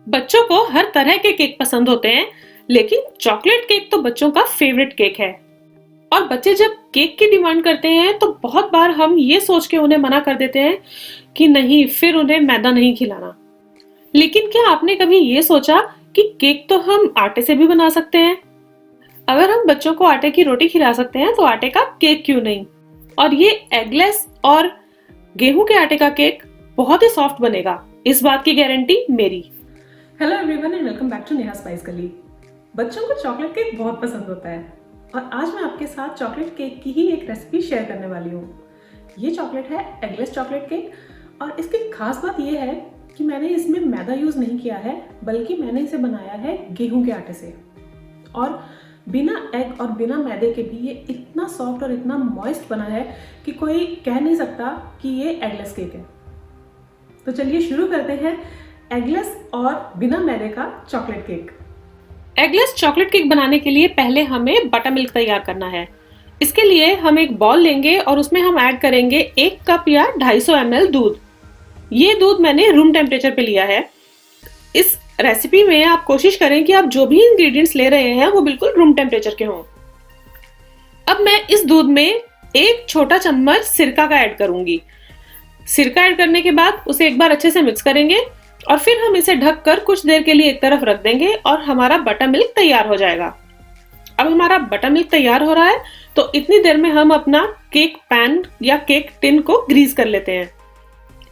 बच्चों को हर तरह के केक पसंद होते हैं, लेकिन चॉकलेट केक तो बच्चों का फेवरेट केक है। और बच्चे जब केक की डिमांड करते हैं तो बहुत बार हम ये सोच के उन्हें मना कर देते हैं कि नहीं, फिर उन्हें मैदा नहीं खिलाना। लेकिन क्या आपने कभी ये सोचा कि केक तो हम आटे से भी बना सकते हैं? अगर हम बच्चों को आटे की रोटी खिला सकते हैं तो आटे का केक क्यों नहीं? और ये एगलेस और गेहूं के आटे का केक बहुत ही सॉफ्ट बनेगा, इस बात की गारंटी मेरी। Hello everyone and welcome back to Neha spice Gali. बच्चों को चॉकलेट केक बहुत पसंद होता है और आज मैं आपके साथ चॉकलेट केक की ही एक रेसिपी शेयर करने वाली हूँ। ये चॉकलेट है एगलेस चॉकलेट केक और इसकी खास बात ये है कि मैंने इसमें मैदा यूज़ नहीं किया है, बल्कि मैंने इसे बनाया है गेहूं के आटे से। और बिना एग और बिना मैदे के भी ये इतना सॉफ्ट और इतना मॉइस्ट बना है कि कोई कह नहीं सकता कि ये एगलेस केक है। तो चलिए शुरू करते हैं एगलेस और बिना मैदे का chocolate cake. Eggless chocolate cake बनाने के लिए पहले हमें बटर मिल्क तैयार करना है। इसके लिए हम एक बॉल लेंगे और उसमें हम ऐड करेंगे 1 कप या 250 ml दूध। ये दूध मैंने रूम टेम्परेचर पे लिया है। इस रेसिपी में आप कोशिश करें कि आप जो भी इंग्रेडिएंट्स ले रहे हैं वो बिल्कुल रूम टेम्परेचर के हों। अब मैं इस दूध में 1 छोटा चम्मच सिरका का ऐड करूंगी। सिरका ऐड करने के बाद उसे एक बार अच्छे से मिक्स करेंगे और फिर हम इसे ढककर कुछ देर के लिए एक तरफ रख देंगे और हमारा बटर मिल्क तैयार हो जाएगा। अब हमारा बटर मिल्क तैयार हो रहा है तो इतनी देर में हम अपना केक पैन या केक टिन को ग्रीस कर लेते हैं।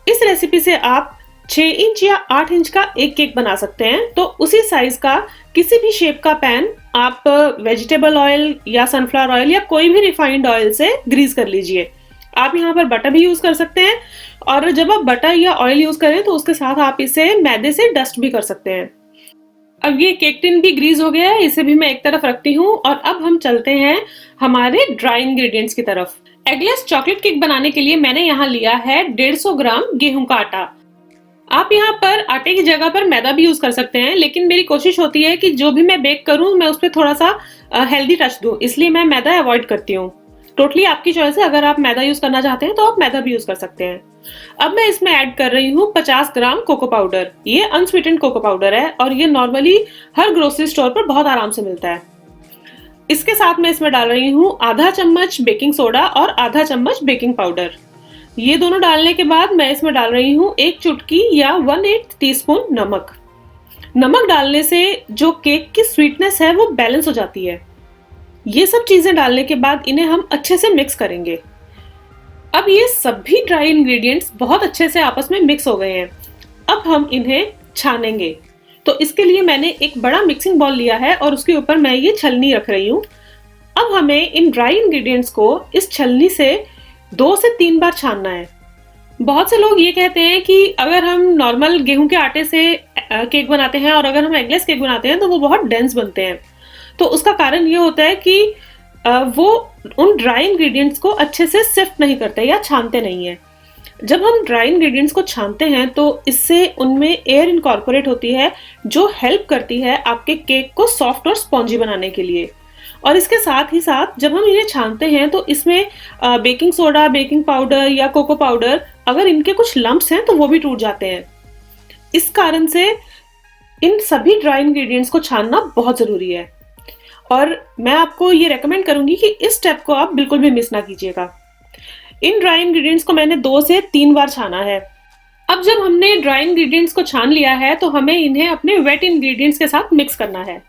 इस रेसिपी से आप 6 इंच या 8 इंच का एक केक बना सकते हैं, तो उसी साइज का किसी भी शेप का पैन आप वेजिटेबल ऑयल या सनफ्लावर ऑयल या कोई भी रिफाइंड ऑयल से ग्रीस कर लीजिए। आप यहाँ पर बटर भी यूज कर सकते हैं और जब आप बटर या ऑयल यूज करें तो उसके साथ आप इसे मैदे से डस्ट भी कर सकते हैं। अब ये केक टिन भी ग्रीस हो गया है, इसे भी मैं एक तरफ रखती हूँ और अब हम चलते हैं हमारे ड्राई इंग्रेडिएंट्स की तरफ। एगलेस चॉकलेट केक बनाने के लिए मैंने यहाँ लिया है 150 ग्राम गेहूं का आटा। आप यहाँ पर आटे की जगह पर मैदा भी यूज कर सकते हैं, लेकिन मेरी कोशिश होती है कि जो भी मैं बेक करूँ मैं उस पर थोड़ा सा हेल्दी टच दूं, इसलिए मैं मैदा अवॉइड करती हूँ। टोटली आपकी चॉइस है, अगर आप मैदा यूज करना चाहते हैं तो आप मैदा भी यूज कर सकते हैं। अब मैं इसमें ऐड कर रही हूँ 50 ग्राम कोको पाउडर। ये अनस्वीटेंड कोको पाउडर है और ये नॉर्मली हर ग्रोसरी स्टोर पर बहुत आराम से मिलता है। इसके साथ मैं इसमें डाल रही हूँ आधा चम्मच बेकिंग सोडा और आधा चम्मच बेकिंग पाउडर। ये दोनों डालने के बाद मैं इसमें डाल रही हूँ 1 चुटकी या 1/8 टीस्पून नमक। नमक डालने से जो केक की स्वीटनेस है वो बैलेंस हो जाती है। ये सब चीजें डालने के बाद इन्हें हम अच्छे से मिक्स करेंगे। अब ये सभी ड्राई इंग्रेडिएंट्स बहुत अच्छे से आपस में मिक्स हो गए हैं। अब हम इन्हें छानेंगे। तो इसके लिए मैंने एक बड़ा मिक्सिंग बॉल लिया है और उसके ऊपर मैं ये छलनी रख रही हूँ। अब हमें इन ड्राई इंग्रेडिएंट्स को इस छलनी से 2 से 3 बार छानना है। बहुत से लोग ये कहते हैं कि अगर हम नॉर्मल गेहूं के आटे से केक बनाते हैं और अगर हम एगलेस केक बनाते हैं तो वो बहुत डेंस बनते हैं। तो उसका कारण ये होता है कि वो उन ड्राई इंग्रेडिएंट्स को अच्छे से सिफ्ट नहीं करते या छानते नहीं है। जब हम ड्राई इंग्रेडिएंट्स को छानते हैं तो इससे उनमें एयर इनकॉर्पोरेट होती है, जो हेल्प करती है आपके केक को सॉफ्ट और स्पॉन्जी बनाने के लिए। और इसके साथ ही साथ जब हम इन्हें छानते हैं तो इसमें बेकिंग सोडा, बेकिंग पाउडर या कोको पाउडर, अगर इनके कुछ लम्प्स हैं तो वो भी टूट जाते हैं। इस कारण से इन सभी ड्राई इंग्रेडिएंट्स को छानना बहुत जरूरी है और मैं आपको ये रेकमेंड करूंगी कि इस स्टेप को आप बिल्कुल भी मिस ना कीजिएगा। इन ड्राई इंग्रेडिएंट्स को मैंने 2 से 3 बार छाना है। अब जब हमने ड्राई इंग्रेडिएंट्स को छान लिया है तो हमें इन्हें अपने वेट इंग्रेडिएंट्स के साथ मिक्स करना है।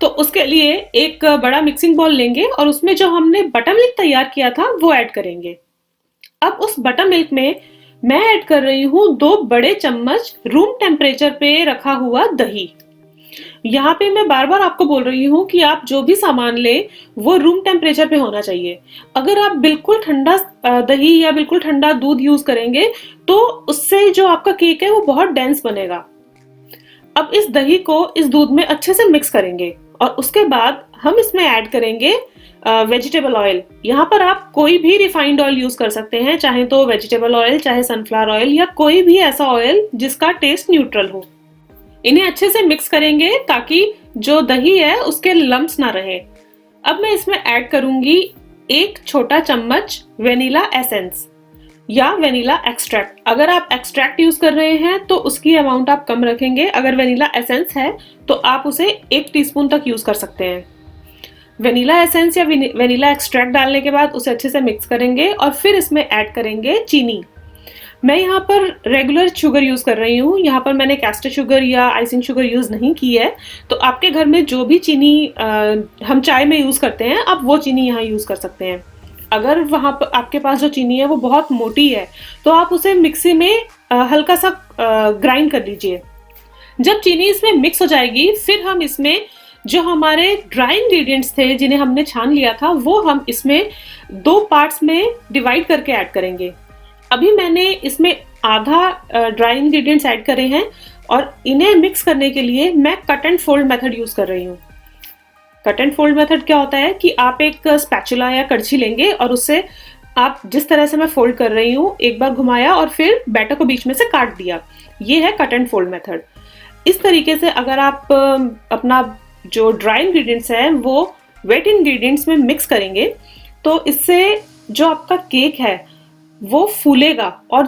तो उसके लिए एक बड़ा मिक्सिंग बाउल लेंगे और उसमें जो हमने बटर मिल्क तैयार किया था वो ऐड करेंगे। अब उस बटर मिल्क में मैं ऐड कर रही हूँ 2 बड़े चम्मच रूम टेम्परेचर पे रखा हुआ दही। यहाँ पे मैं बार बार आपको बोल रही हूँ कि आप जो भी सामान ले वो रूम टेम्परेचर पे होना चाहिए। अगर आप बिल्कुल ठंडा दही या बिल्कुल ठंडा दूध यूज करेंगे तो उससे जो आपका केक है वो बहुत डेंस बनेगा। अब इस दही को इस दूध में अच्छे से मिक्स करेंगे और उसके बाद हम इसमें ऐड करेंगे वेजिटेबल ऑयल। यहाँ पर आप कोई भी रिफाइंड ऑयल यूज कर सकते हैं, चाहे तो वेजिटेबल ऑयल, चाहे सनफ्लावर ऑयल या कोई भी ऐसा ऑयल जिसका टेस्ट न्यूट्रल हो। इन्हें अच्छे से मिक्स करेंगे ताकि जो दही है उसके लम्प्स ना रहे। अब मैं इसमें ऐड करूंगी 1 छोटा चम्मच वेनिला एसेंस। या वेनिला एक्सट्रैक्ट। अगर आप एक्सट्रैक्ट यूज कर रहे हैं तो उसकी अमाउंट आप कम रखेंगे। अगर वेनिला एसेंस है तो आप उसे 1 टीस्पून तक यूज कर सकते हैं। वेनिला एसेंस या वेनिला एक्सट्रैक्ट डालने के बाद उसे अच्छे से मिक्स करेंगे और फिर इसमें ऐड करेंगे चीनी। मैं यहाँ पर रेगुलर शुगर यूज़ कर रही हूँ। यहाँ पर मैंने कैस्टर शुगर या आइसिंग शुगर यूज़ नहीं की है। तो आपके घर में जो भी चीनी हम चाय में यूज़ करते हैं, आप वो चीनी यहाँ यूज़ कर सकते हैं। अगर वहाँ पर आपके पास जो चीनी है वो बहुत मोटी है तो आप उसे मिक्सी में हल्का सा ग्राइंड कर लीजिए। जब चीनी इसमें मिक्स हो जाएगी फिर हम इसमें जो हमारे ड्राई इंग्रेडिएंट्स थे जिन्हें हमने छान लिया था वो हम इसमें 2 पार्ट्स में डिवाइड करके ऐड करेंगे। अभी मैंने इसमें आधा ड्राई इंग्रेडिएंट्स ऐड करे हैं और इन्हें मिक्स करने के लिए मैं cut and fold method use कर रही हूँ। कट एंड फोल्ड मेथड क्या होता है कि आप एक स्पैचुला या कड़छी लेंगे और उससे आप जिस तरह से मैं फोल्ड कर रही हूँ एक बार घुमाया और फिर बैटर को बीच में से काट दिया। ये है कट एंड फोल्ड मेथड। इस तरीके से अगर आप अपना जो ड्राई इंग्रेडिएंट्स है वो वेट इंग्रेडिएंट्स में मिक्स करेंगे तो इससे जो आपका केक है वो फूलेगा। और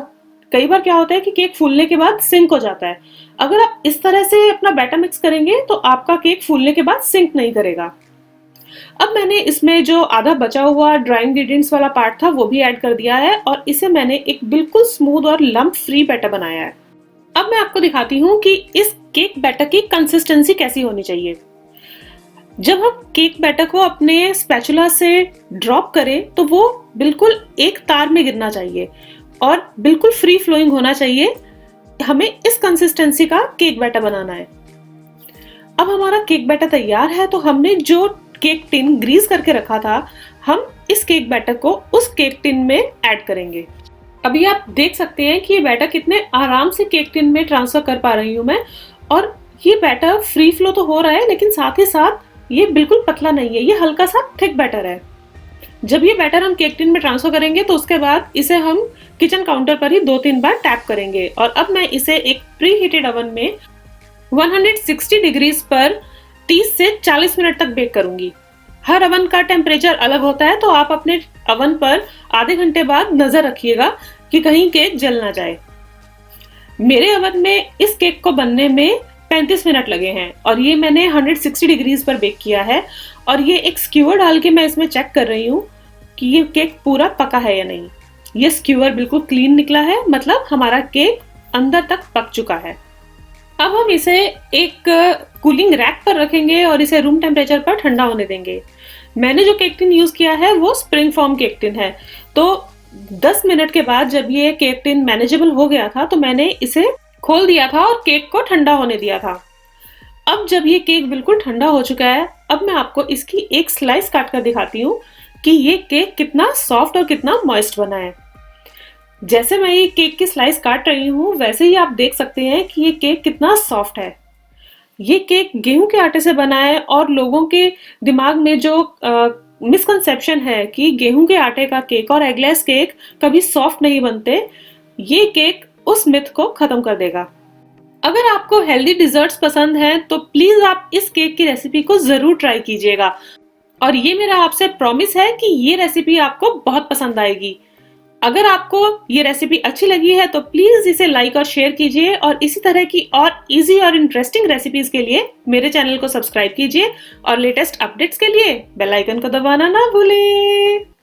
कई बार क्या होता है कि केक फूलने के बाद सिंक हो जाता है। अगर आप इस तरह से अपना बैटर मिक्स करेंगे तो आपका केक फूलने के बाद सिंक नहीं करेगा। अब मैंने इसमें जो आधा बचा हुआ ड्राई इंग्रेडिएंट्स वाला पार्ट था वो भी ऐड कर दिया है और इसे मैंने एक बिल्कुल स्मूथ और लंप फ्री बैटर बनाया है। अब मैं आपको दिखाती हूँ कि इस केक बैटर की कंसिस्टेंसी कैसी होनी चाहिए। जब हम केक बैटर को अपने स्पैचुला से ड्रॉप करें तो वो बिल्कुल एक तार में गिरना चाहिए और बिल्कुल फ्री फ्लोइंग होना चाहिए। हमें इस कंसिस्टेंसी का केक बैटर बनाना है। अब हमारा केक बैटर तैयार है तो हमने जो केक टिन ग्रीस करके रखा था हम इस केक बैटर को उस केक टिन में ऐड करेंगे। अभी आप देख सकते हैं कि ये बैटर कितने आराम से केक टिन में ट्रांसफर कर पा रही हूँ मैं। और ये बैटर फ्री फ्लो तो हो रहा है लेकिन साथ ही साथ ये बिल्कुल पतला नहीं है, ये हल्का सा थिक बैटर है। जब ये बैटर हम केक टिन में ट्रांसफर करेंगे तो उसके बाद इसे हम किचन काउंटर पर ही 2-3 बार टैप करेंगे। और अब मैं इसे एक प्री हीटेड ओवन में 160 डिग्रीज पर 30 से 40 मिनट तक बेक करूंगी। हर ओवन का टेम्परेचर अलग होता है तो आप अपने ओवन पर आधे घंटे बाद नजर रखिएगा कि कहीं केक जल ना जाए। मेरे ओवन में इस केक को बनने में 35 मिनट लगे हैं और ये मैंने 160 डिग्रीज पर बेक किया है। और ये एक स्क्यूअर डाल के मैं इसमें चेक कर रही हूँ कि ये केक पूरा पका है या नहीं। ये स्क्यूअर बिल्कुल क्लीन निकला है, मतलब हमारा केक अंदर तक पक चुका है। अब हम इसे एक कूलिंग रैक पर रखेंगे और इसे रूम टेम्परेचर पर ठंडा होने देंगे। मैंने जो केक टिन यूज किया है वो स्प्रिंग फॉर्म केक टिन है। तो 10 मिनट के बाद जब ये केक टिन मैनेजेबल हो गया था तो मैंने इसे खोल दिया था और केक को ठंडा होने दिया था। अब जब ये केक बिल्कुल ठंडा हो चुका है, अब मैं आपको इसकी एक स्लाइस काट कर दिखाती हूँ कि ये केक कितना सॉफ्ट और कितना मॉइस्ट बना है। जैसे मैं ये केक की स्लाइस काट रही हूँ वैसे ही आप देख सकते हैं कि ये केक कितना सॉफ्ट है। ये केक गेहूं के आटे से बना है और लोगों के दिमाग में जो मिसकंसेप्शन है कि गेहूं के आटे का केक और एगलेस केक कभी सॉफ्ट नहीं बनते, ये केक उस मिथ को खत्म कर देगा। अगर आपको हेल्दी डिजर्ट्स पसंद हैं तो प्लीज आप इस केक की रेसिपी को जरूर ट्राई कीजिएगा। और ये मेरा आपसे प्रॉमिस है कि ये रेसिपी आपको बहुत पसंद आएगी। अगर आपको ये रेसिपी अच्छी लगी है तो प्लीज इसे लाइक और शेयर कीजिए और इसी तरह की और इजी और इंटरेस्टिंग रेसिपीज के लिए मेरे चैनल को सब्सक्राइब कीजिए और लेटेस्ट अपडेट्स के लिए बेल आइकन को दबाना ना भूलें।